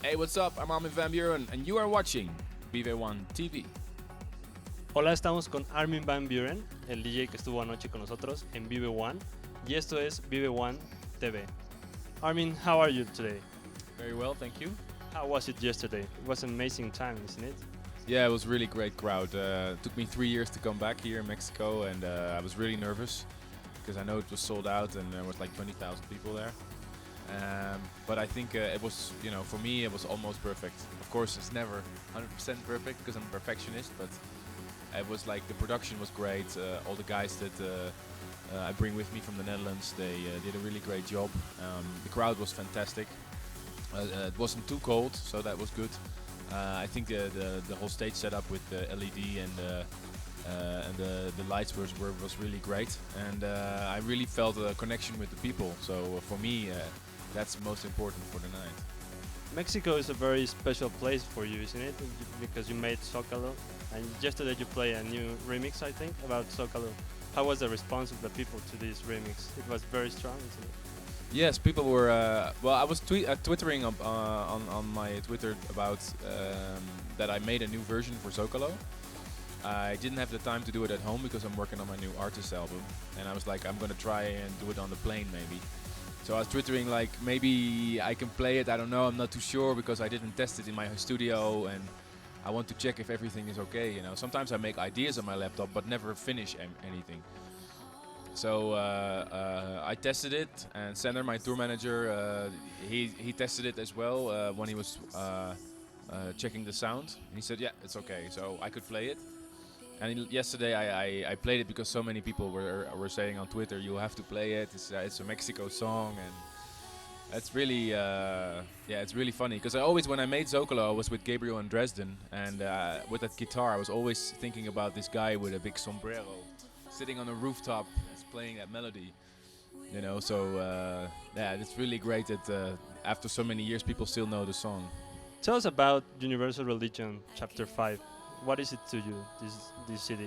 Hey, what's up? I'm Armin van Buuren, and you are watching Vive One TV. Hola, estamos con Armin van Buuren, el DJ que estuvo anoche con nosotros en Vive One, y esto es Vive One TV. Armin, how are you today? Very well, thank you. How was it yesterday? It was an amazing time, isn't it? Yeah, it was a really great crowd. It took me 3 years to come back here in Mexico, and I was really nervous because I know it was sold out and there was like 20,000 people there. But I think it was, for me, it was almost perfect. Of course, it's never 100% perfect because I'm a perfectionist, but it was like the production was great. All the guys that I bring with me from the Netherlands, they did a really great job. The crowd was fantastic. It wasn't too cold, so that was good. I think the whole stage setup with the LED and the lights was really great, and I really felt a connection with the people. So for me, that's most important for the night. Mexico is a very special place for you, isn't it? Because you made Zócalo, and yesterday you played a new remix, I think, about Zócalo. How was the response of the people to this remix? It was very strong, isn't it? Yes, people were. I was twittering on my Twitter about that I made a new version for Zócalo. I didn't have the time to do it at home because I'm working on my new artist album, and I was like, I'm gonna try and do it on the plane maybe. So I was twittering like, maybe I can play it. I don't know. I'm not too sure because I didn't test it in my studio, and I want to check if everything is okay. Sometimes I make ideas on my laptop, but never finish anything. So I tested it, and Sander, my tour manager, he tested it as well when he was checking the sound. He said, yeah, it's okay, so I could play it. And yesterday I played it because so many people were saying on Twitter, you have to play it. It's a Mexico song, and it's really it's really funny because when I made Zócalo, I was with Gabriel in Dresden, and with that guitar, I was always thinking about this guy with a big sombrero sitting on a rooftop playing that melody, So it's really great that after so many years, people still know the song. Tell us about Universal Religion Chapter 5. What is it to you, this CD?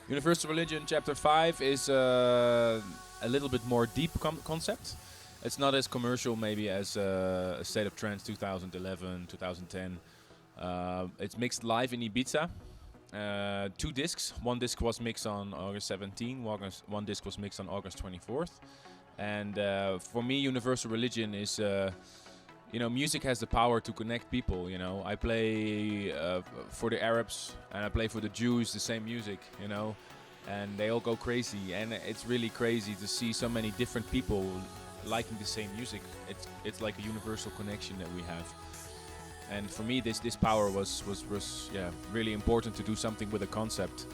Universal Religion Chapter 5 is a little bit more deep concept. It's not as commercial maybe as State of Trance 2011, 2010. It's mixed live in Ibiza. 2 discs. One disc was mixed on August 17. One disc was mixed on August 24th. And for me, Universal Religion is... music has the power to connect people. I play for the Arabs and I play for the Jews the same music. And they all go crazy, and it's really crazy to see so many different people liking the same music. It's like a universal connection that we have. And for me, this power was really important to do something with a concept.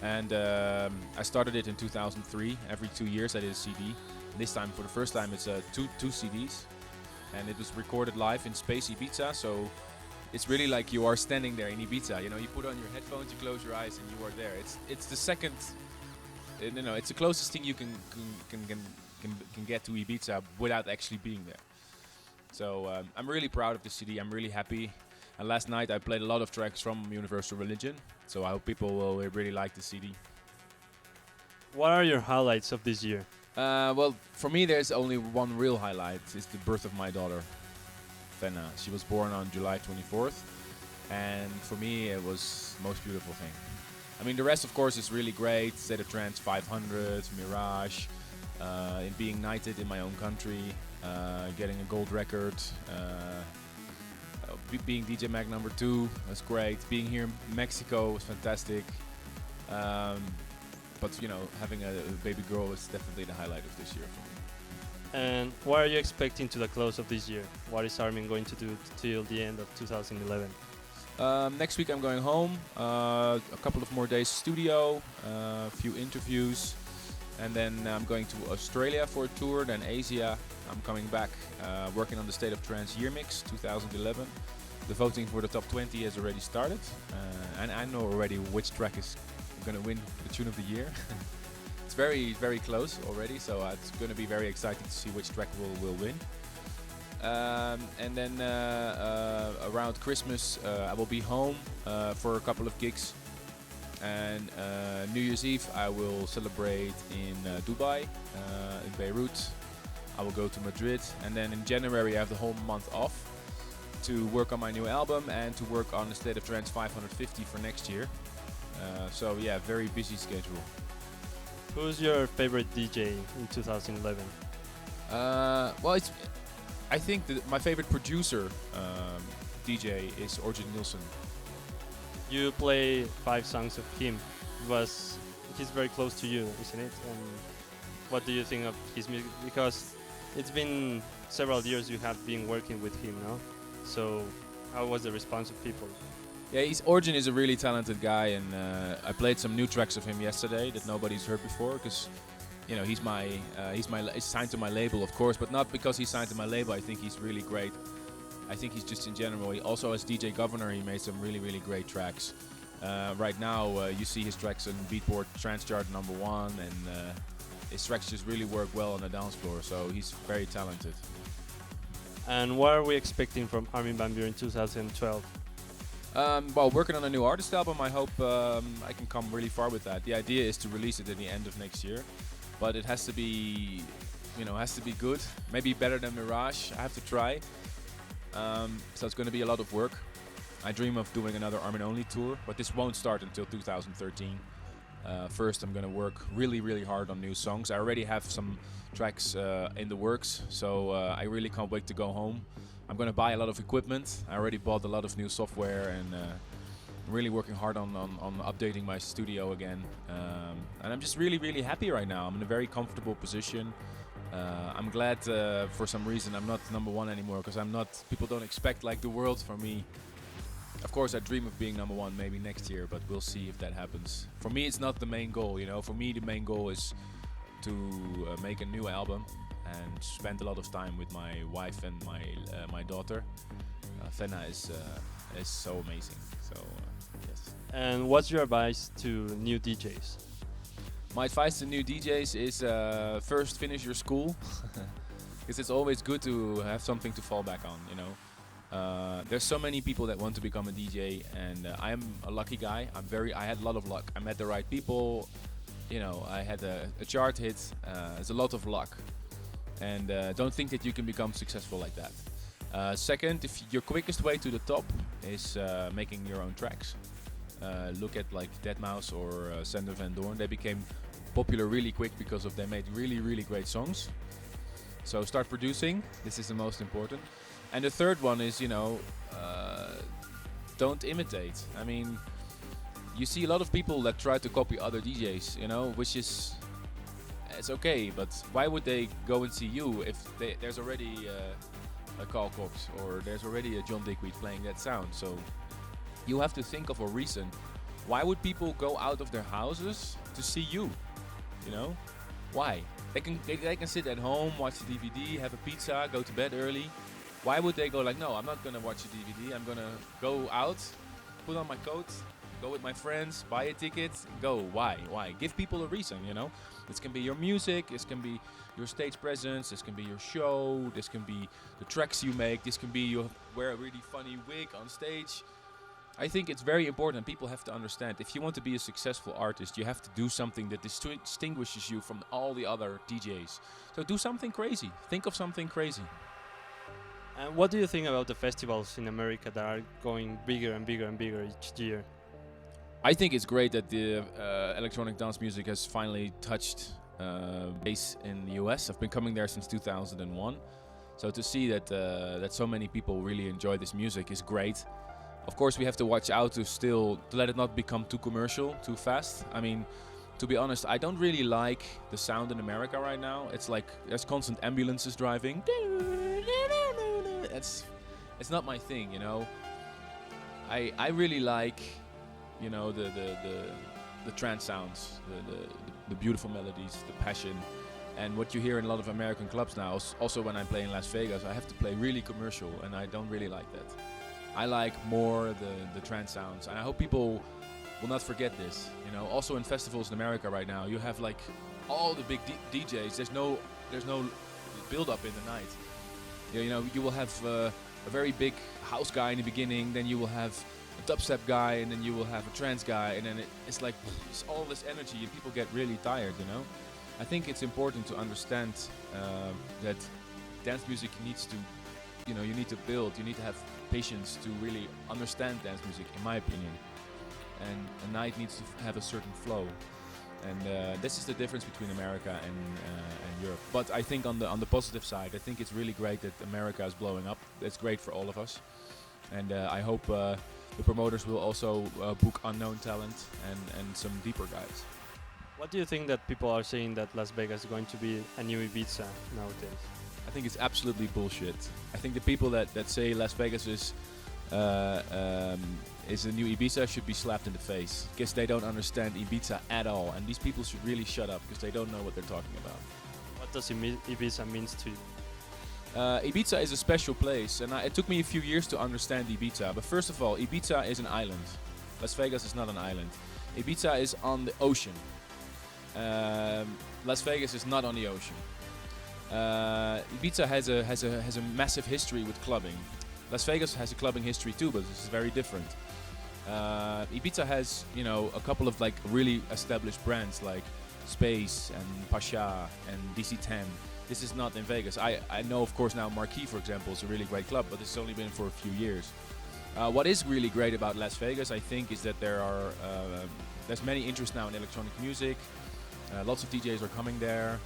And I started it in 2003. Every 2 years I did a CD. And this time, for the first time, it's two CDs. And it was recorded live in Space Ibiza, so it's really like you are standing there in Ibiza. You put on your headphones, you close your eyes, and you are there. It's the second, it's the closest thing you can get to Ibiza without actually being there. So I'm really proud of the CD. I'm really happy. And last night I played a lot of tracks from Universal Religion, so I hope people will really like the CD. What are your highlights of this year? Well, for me, there's only one real highlight. It's the birth of my daughter, Fenna. She was born on July 24th, and for me, it was the most beautiful thing. I mean, the rest, of course, is really great. State of Trance 500, Mirage, in being knighted in my own country, getting a gold record, being DJ Mag #2 was great. Being here in Mexico was fantastic. But having a baby girl is definitely the highlight of this year for me. And what are you expecting to the close of this year? What is Armin going to do till the end of 2011? Next week I'm going home, a couple of more days studio, a few interviews, and then I'm going to Australia for a tour, then Asia. I'm coming back, working on the State of Trance Year Mix 2011. The voting for the top 20 has already started, and I know already which track is going to win the tune of the year. It's very, very close already, so it's going to be very exciting to see which track will win. And then around Christmas I will be home for a couple of gigs, and New Year's Eve I will celebrate in Dubai, in Beirut. I will go to Madrid, and then in January I have the whole month off to work on my new album and to work on the State of Trance 550 for next year. So yeah, very busy schedule. Who's your favorite DJ in 2011? Well, I think that my favorite producer DJ is Orjan Nilsson. You play 5 songs of him. He's very close to you, isn't it? And what do you think of his music? Because it's been several years you have been working with him, no? So how was the response of people? Yeah, Orjan is a really talented guy, and I played some new tracks of him yesterday that nobody's heard before, because he's signed to my label, of course, but not because he's signed to my label. I think he's really great. I think he's just in general. He also, as DJ Governor, he made some really, really great tracks. Right now, you see his tracks on Beatport Trance Chart #1, and his tracks just really work well on the dance floor. So he's very talented. And what are we expecting from Armin van Buuren in 2012? Well, working on a new artist album, I hope I can come really far with that. The idea is to release it at the end of next year, but it has to be, good. Maybe better than Mirage. I have to try. So it's going to be a lot of work. I dream of doing another Armin only tour, but this won't start until 2013. First, I'm going to work really, really hard on new songs. I already have some tracks in the works, so I really can't wait to go home. I'm going to buy a lot of equipment. I already bought a lot of new software, and I'm really working hard on updating my studio again. And I'm just really, really happy right now. I'm in a very comfortable position. I'm glad for some reason I'm not #1 anymore, because people don't expect like the world from me. Of course, I dream of being #1 maybe next year, but we'll see if that happens. For me, it's not the main goal, For me, the main goal is to make a new album and spend a lot of time with my wife and my daughter. Fenna is so amazing. So yes. And what's your advice to new DJs? My advice to new DJs is first finish your school, because it's always good to have something to fall back on, There's so many people that want to become a DJ, and I'm a lucky guy. I had a lot of luck. I met the right people, I had a chart hit. It's a lot of luck, and don't think that you can become successful like that. Second, if your quickest way to the top is making your own tracks. Look at like Deadmau5 or Sander van Doorn. They became popular really quick because they made really, really great songs. So start producing. This is the most important. And the third one is, don't imitate. I mean, you see a lot of people that try to copy other DJs, which is, it's okay, but why would they go and see you if there's already a Carl Cox or there's already a John Dickweed playing that sound? So you have to think of a reason. Why would people go out of their houses to see you? Why? They can sit at home, watch the DVD, have a pizza, go to bed early. Why would they go like, no, I'm not gonna watch the DVD. I'm gonna go out, put on my coat, go with my friends, buy a ticket, go. Why? Give people a reason, This can be your music, this can be your stage presence, this can be your show, this can be the tracks you make, this can be you wear a really funny wig on stage. I think it's very important. People have to understand, if you want to be a successful artist, you have to do something that distinguishes you from all the other DJs. So do something crazy. Think of something crazy. And what do you think about the festivals in America that are going bigger and bigger and bigger each year? I think it's great that the electronic dance music has finally touched base in the US. I've been coming there since 2001. So to see that so many people really enjoy this music is great. Of course, we have to watch out to let it not become too commercial, too fast. I mean, to be honest, I don't really like the sound in America right now. It's like there's constant ambulances driving. It's not my thing, I really like, the trance sounds, the beautiful melodies, the passion, and what you hear in a lot of American clubs now. Also, when I play in Las Vegas, I have to play really commercial, and I don't really like that. I like more the trance sounds, and I hope people will not forget this. Also in festivals in America right now, you have like all the big DJs. There's no build up in the night. You will have a very big house guy in the beginning, then you will have a dubstep guy, and then you will have a trance guy, and then it's like it's all this energy, and people get really tired. I think it's important to understand that dance music needs to, you need to build. You need to have patience to really understand dance music, in my opinion. And a night needs to have a certain flow. And this is the difference between America and Europe. But I think on the positive side, I think it's really great that America is blowing up. It's great for all of us. And I hope the promoters will also book unknown talent and some deeper guys. What do you think that people are saying that Las Vegas is going to be a new Ibiza nowadays? I think it's absolutely bullshit. I think the people that say Las Vegas is a new Ibiza should be slapped in the face, because they don't understand Ibiza at all, and these people should really shut up because they don't know what they're talking about. What does Ibiza means to you? Ibiza is a special place, and it took me a few years to understand Ibiza. But first of all, Ibiza is an island. Las Vegas is not an island. Ibiza is on the ocean. Las Vegas is not on the ocean. Ibiza has a massive history with clubbing. Las Vegas has a clubbing history too, but this is very different. Ibiza has, a couple of like really established brands like Space and Pasha and DC-10. This is not in Vegas. I know, of course, now Marquee, for example, is a really great club, but it's only been for a few years. What is really great about Las Vegas, I think, is that there's many interest now in electronic music. Lots of DJs are coming there.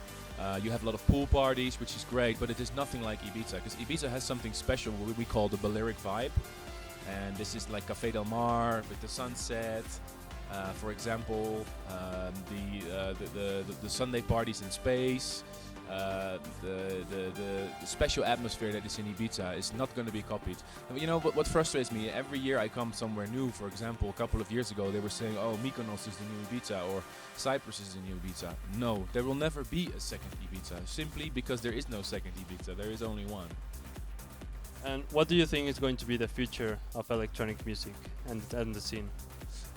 You have a lot of pool parties, which is great, but it is nothing like Ibiza, because Ibiza has something special, what we call the Balearic vibe. And this is like Café Del Mar with the sunset. For example, the Sunday parties in Space. The special atmosphere that is in Ibiza is not going to be copied. What frustrates me, every year I come somewhere new. For example, a couple of years ago they were saying, oh, Mykonos is the new Ibiza, or Cyprus is the new Ibiza. No, there will never be a second Ibiza, simply because there is no second Ibiza, there is only one. And what do you think is going to be the future of electronic music and the scene?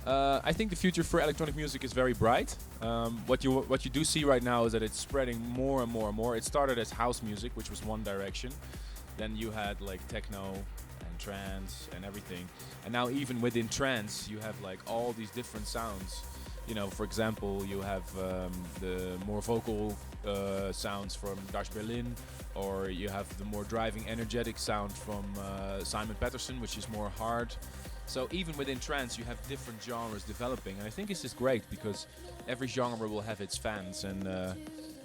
I think the future for electronic music is very bright. What you do see right now is that it's spreading more and more and more. It started as house music, which was one direction. Then you had like techno and trance and everything. And now even within trance, you have like all these different sounds. For example, you have the more vocal sounds from Dash Berlin, or you have the more driving, energetic sound from Simon Patterson, which is more hard. So even within trance, you have different genres developing, and I think this is great because every genre will have its fans, and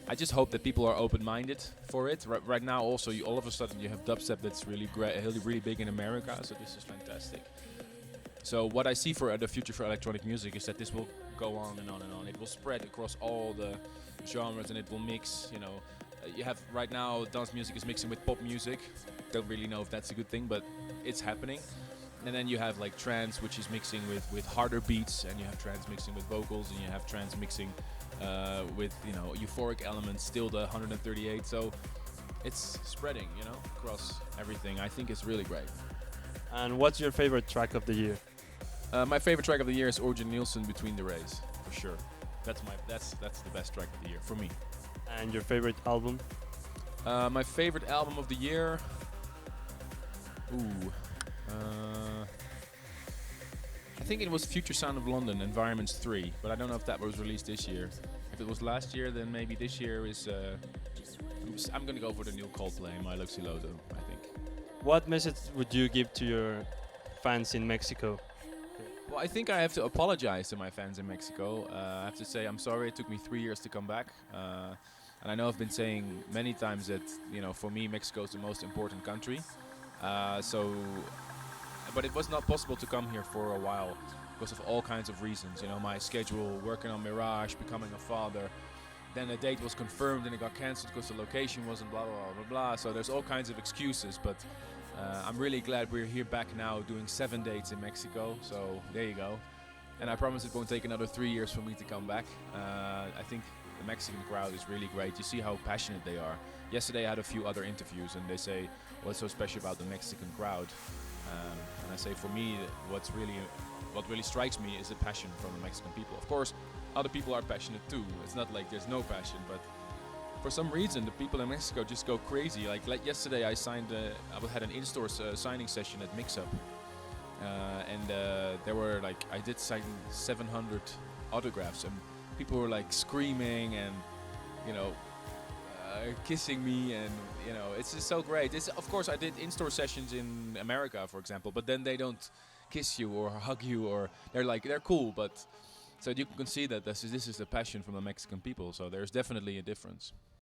I just hope that people are open-minded for it. Right now, also, all of a sudden, you have dubstep that's really great, really big in America, so this is fantastic. So what I see for the future for electronic music is that this will go on and on and on. It will spread across all the genres, and it will mix. You have right now dance music is mixing with pop music. Don't really know if that's a good thing, but it's happening. And then you have like trance, which is mixing with harder beats, and you have trance mixing with vocals, and you have trance mixing with euphoric elements, still the 138. So it's spreading, across everything. I think it's really great. And what's your favorite track of the year? My favorite track of the year is Orjan Nielsen, Between the Rays, for sure. That's the best track of the year for me. And your favorite album? My favorite album of the year. I think it was Future Sound of London, Environments 3, but I don't know if that was released this year. If it was last year, then maybe this year is... I'm gonna go for the new Coldplay, My Luxy Lodo, I think. What message would you give to your fans in Mexico? Well, I think I have to apologize to my fans in Mexico. I have to say I'm sorry it took me 3 years to come back. And I know I've been saying many times that, for me, Mexico is the most important country. But it was not possible to come here for a while because of all kinds of reasons. My schedule, working on Mirage, becoming a father. Then a date was confirmed and it got cancelled because the location wasn't blah, blah, blah, blah, blah. So there's all kinds of excuses, but I'm really glad we're here back now doing 7 dates in Mexico. So there you go. And I promise it won't take another 3 years for me to come back. I think the Mexican crowd is really great. You see how passionate they are. Yesterday I had a few other interviews and they say, what's so special about the Mexican crowd? And I say, for me, what really strikes me is the passion from the Mexican people. Of course, other people are passionate too. It's not like there's no passion, but for some reason, the people in Mexico just go crazy. Like yesterday, I had an in-store signing session at Mix Up, and there were I did sign 700 autographs, and people were like screaming, and kissing me, and you know, it's just so great. It's, of course, I did in-store sessions in America, for example, but then they don't kiss you or hug you, or they're cool, but so you can see that this is the passion from the Mexican people. So there's definitely a difference.